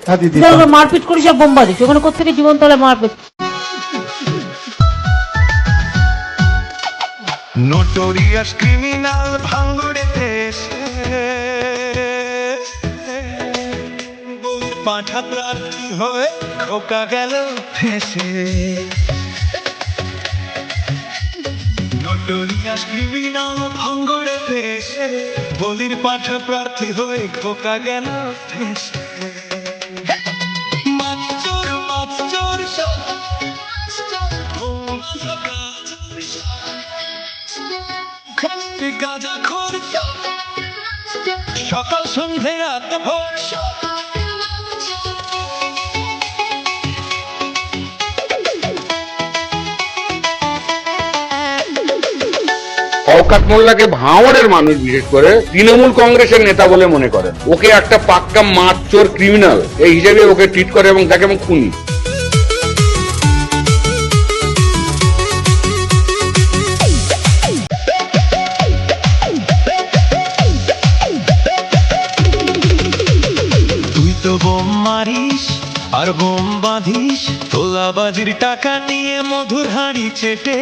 মারপিট করিস আর বোম্বা দিস, ওখানে কোথেকে জীবন তলে মারপিট। নোটোরিয়াস ক্রিমিনাল ভাঙড়ে পাঠা প্রার্থী হয়ে খোকা গেল ফেসে। নোটোরিয়াস ক্রিমিনাল ভাঙড়ে বলির পাঠা প্রার্থী হয়ে খোকা গেল ফেসে। সকাল সন্ধে রাত ভোর শওকত মোল্লাকে ভাঙড়ের মানুষ বিশেষ করে তৃণমূল কংগ্রেসের নেতা বলে মনে করেন। ওকে একটা পাক্কা মারচোর ক্রিমিনাল এই হিসেবে ওকে ট্রিট করে এবং তাকে খুনি। বোম মারিস আর বোম বাঁধিস, তোলাবাজির টাকা নিয়ে মধুর হাঁড়ি চেটে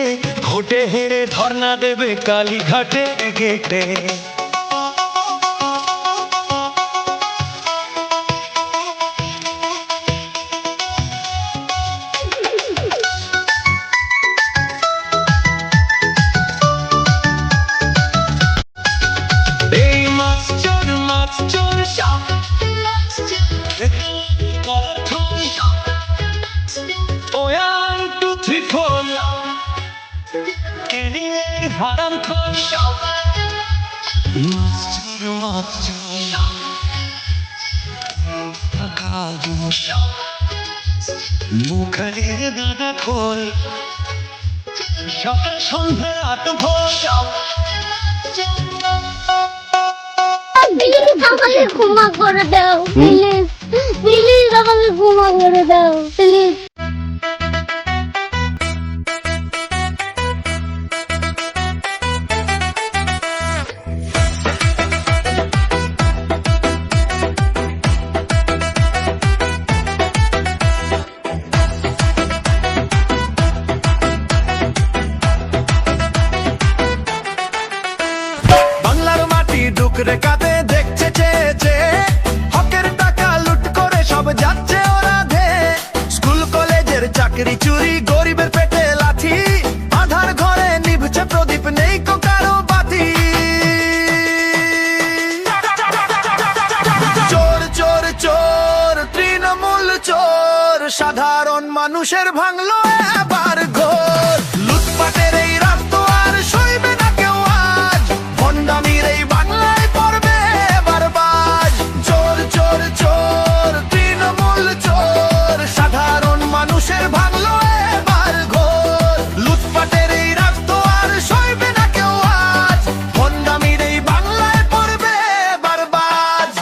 ভোটে হেরে ধর্ণা দেবে কালীঘাটে গেটে। এই মাছ চোর হারাম মুখে দাদা খোল সকাল সন্ধ্যা রাত ভোর। প্লিজ আমাকে ক্ষমা করে দাও, প্লিজ প্লিজ আমাকে ক্ষমা করে দাও প্লিজ। কাঁদে দেখছে চেয়েছে হকের টাকা লুট করে সব যাচ্ছে ওরা ধে। স্কুল কলেজের চাকরি চুরি গরিবের পেটে লাথি, আধার ঘরে নিভছে প্রদীপ নেই কারো বাতি। চোর চোর চোর তৃণমূল চোর, সাধারণ মানুষের ভাঙলো এবার ঘোর। লুটপাটের এই রাত তো আর সইবে না কেউ আজ, ভণ্ডামির এই বাংলায় পড়বে এবার বাজ। চোর চোর চোর তৃণমূল চোর, সাধারণ মানুষের ভাঙলো এবার ঘোর। লুটপাটের এই রাত তো আর সইবে না কেউ আজ, ভণ্ডামির এই বাংলায় পড়বে এবার বাজ।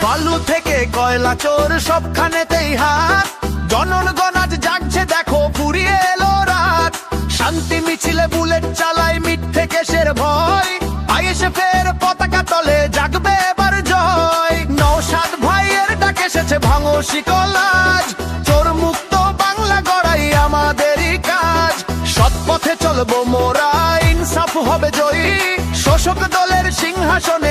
বালু থেকে কয়লা চোর সবখানেতেই হাত, জনগণ আজ জাগছে দেখো ফুরিয়ে এলো রাত। শান্তি মিছিলে বুলেট চালায় মিথ্যে কেসের ভয়, আইএসএ ফের পতাকা তলে জাগবে এবার জয়। নওশাদ ভাইয়ের ডাক এসেছে ভাঙো শিকল আজ, চোর মুক্ত বাংলা গড়াই আমাদেরই কাজ। সৎ পথে চলবো মোরা, ইনসাফ হবে জয়ী, শোষক দলের সিংহাসনে